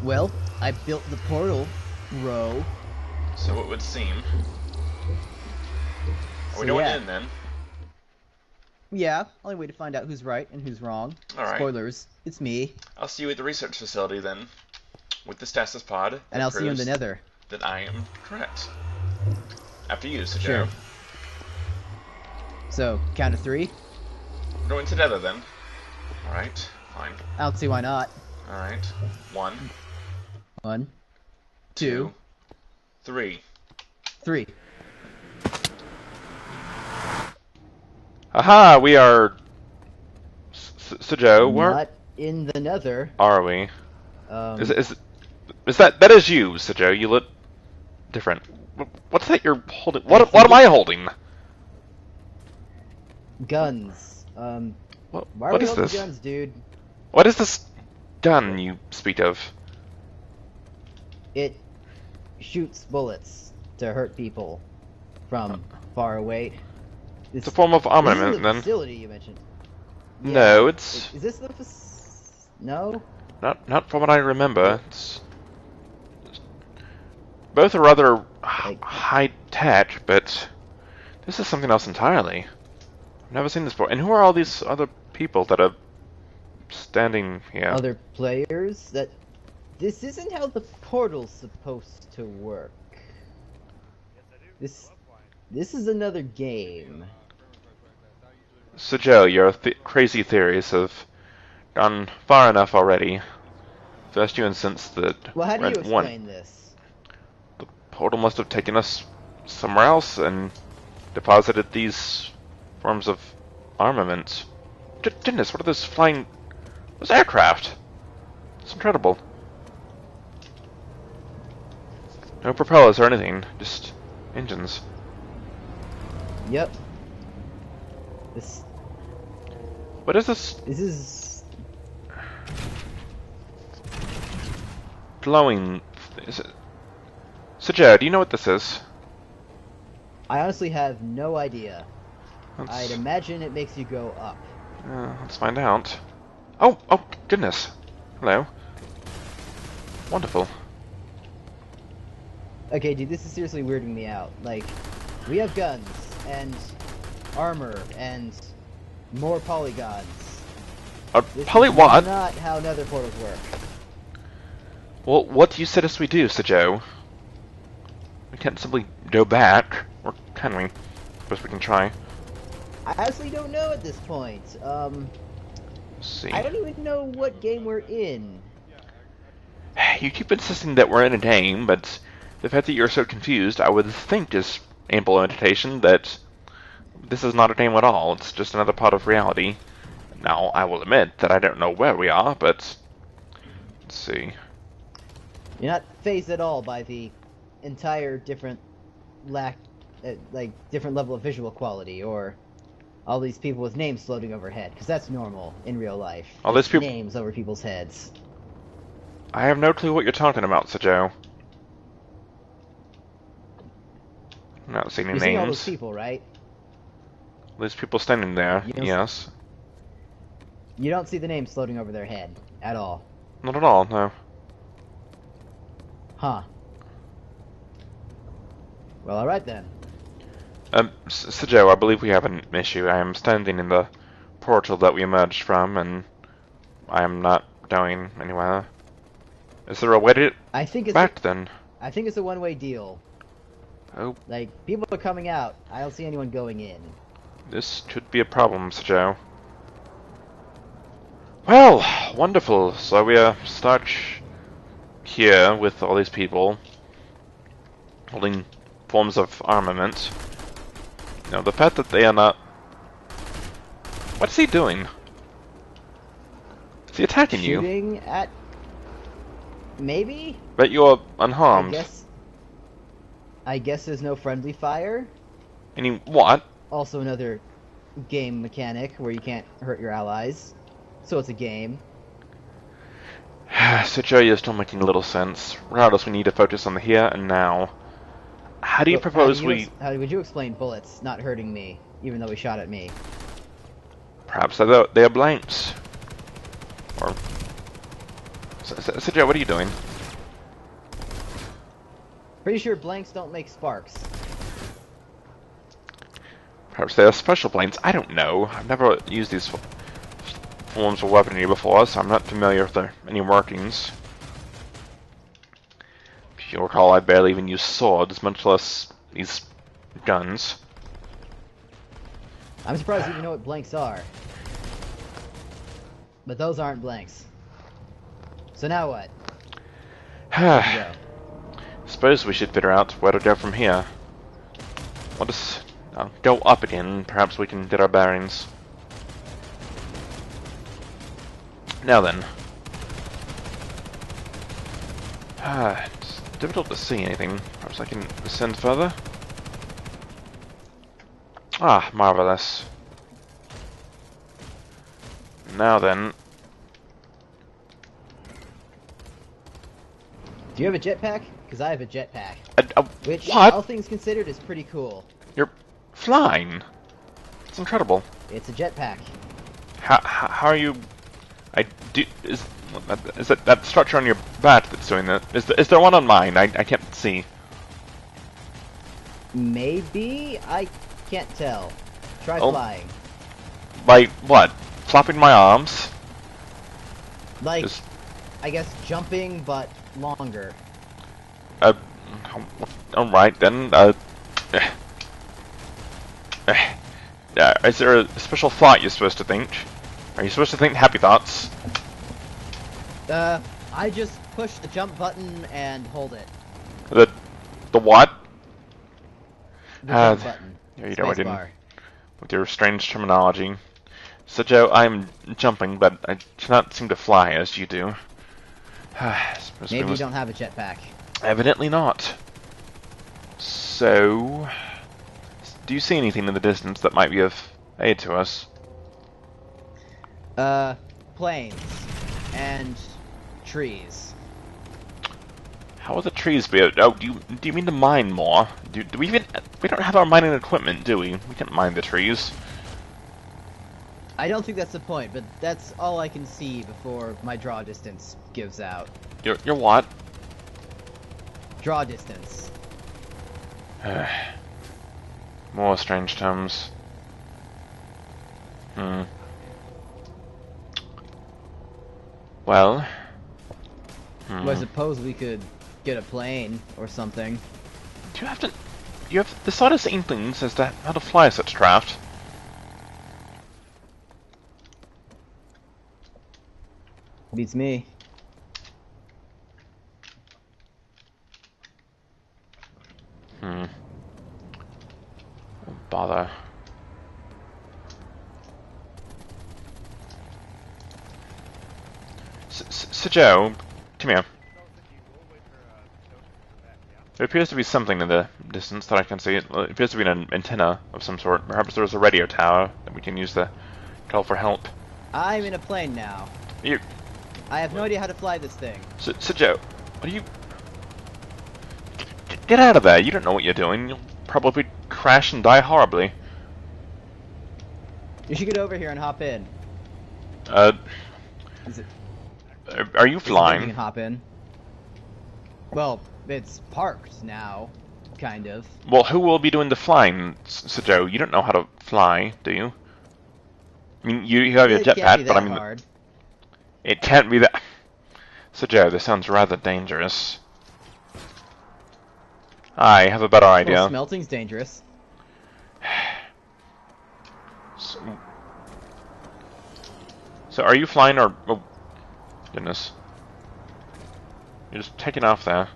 Well, I built the portal, bro. So it would seem. Are we So going yeah. in then? Yeah, only way to find out who's right and who's wrong. Alright. Spoilers, it's me. I'll see you at the research facility then. With the stasis pod And that I'll see you in the proves nether. that I am correct. After you, Sajo. Sure. So, count of 3? We're going together then. Alright, fine. I don't see why not. Alright. 1, 1, 2, 3. 3. Aha! We are... Sajo, where Not in the nether. are we? Um, Is that is you, Sajo? You look different. What's that you're holding? What am I holding? guns. What, Why are what we is holding this? guns, dude? What is this gun you speak of? It shoots bullets to hurt people from far away. It's a form of This armament, isn't the then. facility you mentioned. No, it's Is this the No? not from what I remember. It's both are rather high tech, but this is something else entirely. I've never seen this before. And who are all these other people that are standing here? Other players? This isn't how the portal's supposed to work. This is another game. So Joe, your crazy theories have gone far enough already. First you insist that Well, how do you Red won. explain this? The portal must have taken us somewhere else and deposited these forms of armament. Goodness, what are those flying... Those aircraft? It's incredible. No propellers or anything, just engines. Yep. This What is this is glowing... Is it... So Joe, do you know what this is? I honestly have no idea. Let's, I'd imagine it makes you go up. let's find out. Oh goodness. Hello. Wonderful. Okay, dude, this is seriously weirding me out. Like, we have guns and armor and more polygons. This Polly is what? not how nether portals work. Well, what do you suggest we do, Sir Joe? We can't simply go back, or can we? Suppose we can try. I honestly don't know at this point. Let's see. I don't even know what game we're in. You keep insisting that we're in a game, but the fact that you're so confused, I would think is ample indication that this is not a game at all. It's just another part of reality. Now, I will admit that I don't know where we are, but let's see. You're not phased at all by the entire different different level of visual quality, or all these people with names floating overhead, because that's normal in real life. All these people... Names over people's heads. I have no clue what you're talking about, Sir Joe. I'm not seeing any You're seeing all names. those people, right? There's people standing there, You don't- yes. You don't see the names floating over their head at all. Not at all, no. Huh. Well, alright then. Sir Joe, I believe we have an issue. I am standing in the portal that we emerged from, and I am not going anywhere. Is there a way to I think get back then? I think it's a one-way deal. Oh, Like, people are coming out. I don't see anyone going in. this could be a problem, Sir Joe. Well, wonderful. So we are stuck here with all these people holding forms of armament. Now, the fact that they are not... What's he doing? Is he attacking you? Shooting at... Maybe? But you're unharmed. I guess there's no friendly fire. Any what? Also another game mechanic where you can't hurt your allies. So it's a game. So Joe, you're still making little sense. Regardless, we need to focus on the here and now. How do you propose we... How would you explain bullets not hurting me, even though he shot at me? Perhaps they are blanks. Or... So Joe, what are you doing? Pretty sure blanks don't make sparks. Perhaps they are special planes. I don't know. I've never used these forms of weaponry before, so I'm not familiar with their any workings. If you recall, I barely even use swords, much less these guns. I'm surprised you even know what blanks are. But those aren't blanks. So now what? Where'd you go? Suppose we should figure out where to go from here. Let us go up again, perhaps we can get our bearings. Now then. It's difficult to see anything. Perhaps I can ascend further? Ah, marvelous. Now then. Do you have a jetpack? Because I have a jetpack. Which, what? all things considered, is pretty cool. You're flying? It's incredible. It's a jetpack. How are you... Is that structure on your bat that's doing that? Is there one on mine? I can't see. Maybe? I can't tell. Try flying. Like what? Flopping my arms? Like, I guess jumping, but longer. Alright then, is there a special thought you're supposed to think? Are you supposed to think happy thoughts? I just push the jump button and hold it. The what? The jump button. There you go, I didn't. Spacebar. With your strange terminology. So Joe, I'm jumping, but I cannot seem to fly as you do. Maybe you don't have a jetpack. Evidently not. So, do you see anything in the distance that might be of aid to us? Planes. And trees. How will the trees be? Oh, do you mean to mine more? Do we even... We don't have our mining equipment, do we? We can't mine the trees. I don't think that's the point, but that's all I can see before my draw distance gives out. Your what? Draw distance. More strange terms. Well... Well, I suppose we could get a plane or something. Do you have to... You have the slightest inklings as to how to fly such craft? Beats me. Oh, bother. So Joe, come here. There appears to be something in the distance that I can see. It appears to be an antenna of some sort. Perhaps there's a radio tower that we can use to call for help. I'm in a plane now. I have no idea how to fly this thing. So Joe, what are you... Get out of there! You don't know what you're doing. You'll probably crash and die horribly. You should get over here and hop in. Is it... Are you flying? You can hop in. Well, it's parked now, kind of. Well, who will be doing the flying, So Joe? You don't know how to fly, do you? I mean, you have your jetpack, but I mean... Hard. It can't be that... So Joe, this sounds rather dangerous. I have a better idea. Well, smelting's dangerous. So are you flying or... Oh, goodness. You're just taking off there.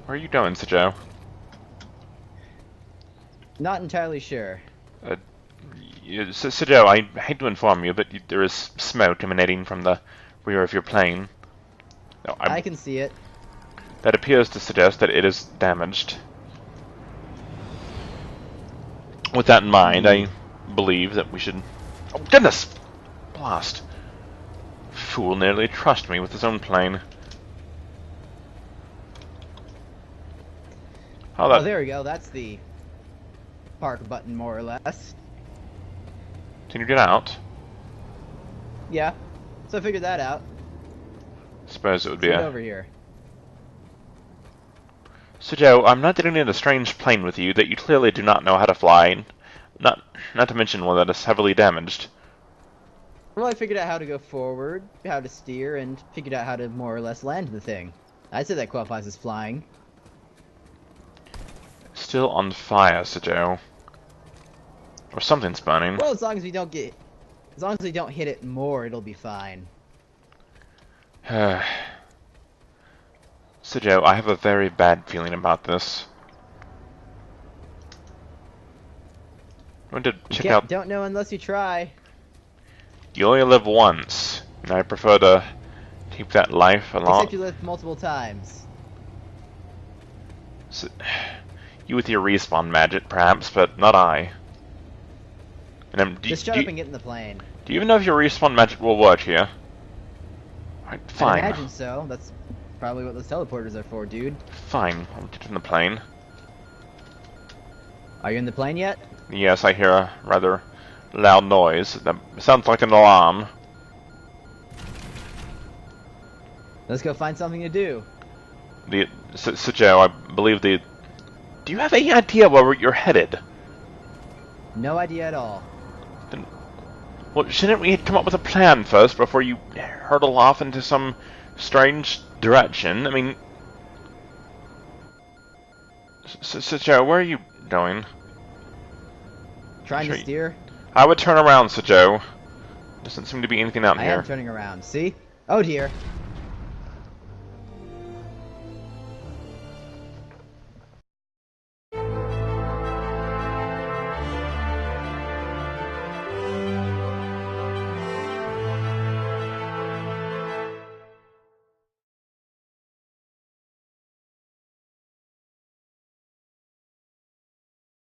Where are you going, Joe? Not entirely sure. So Joe, I hate to inform you, but there is smoke emanating from the rear of your plane. No, I can see it. That appears to suggest that it is damaged. With that in mind, I believe that we should... Oh, goodness! Blast. Fool nearly trusted me with his own plane. Oh, there we go. That's the park button, more or less. Can you get out? Yeah. So I figured that out. Suppose it would be Let's a... get over here. So Joe, I'm not getting in a strange plane with you that you clearly do not know how to fly. Not to mention one that is heavily damaged. Well, I figured out how to go forward, how to steer, and figured out how to more or less land the thing. I'd say that qualifies as flying. Still on fire, Sir Joe. Or something's burning. Well, as long as we don't hit it more, it'll be fine. So Joe, I have a very bad feeling about this. I want to check out... Don't know unless you try. You only live once, and I prefer to keep that life along. Except you lived multiple times. So, you with your respawn magic, perhaps, but not I. And Just shut up and get in the plane. Do you even know if your respawn magic will work here? Alright, fine. I imagine so. That's probably what those teleporters are for, dude. Fine, I'll get in the plane. Are you in the plane yet? Yes, I hear a rather loud noise. That sounds like an alarm. Let's go find something to do. So Joe, I believe the... Do you have any idea where you're headed? No idea at all. Then, well, shouldn't we come up with a plan first before you hurtle off into some strange direction? I mean... So Joe, where are you going? Trying to steer? I would turn around, Sir Joe. Doesn't seem to be anything out I here. am turning around. See? Oh dear.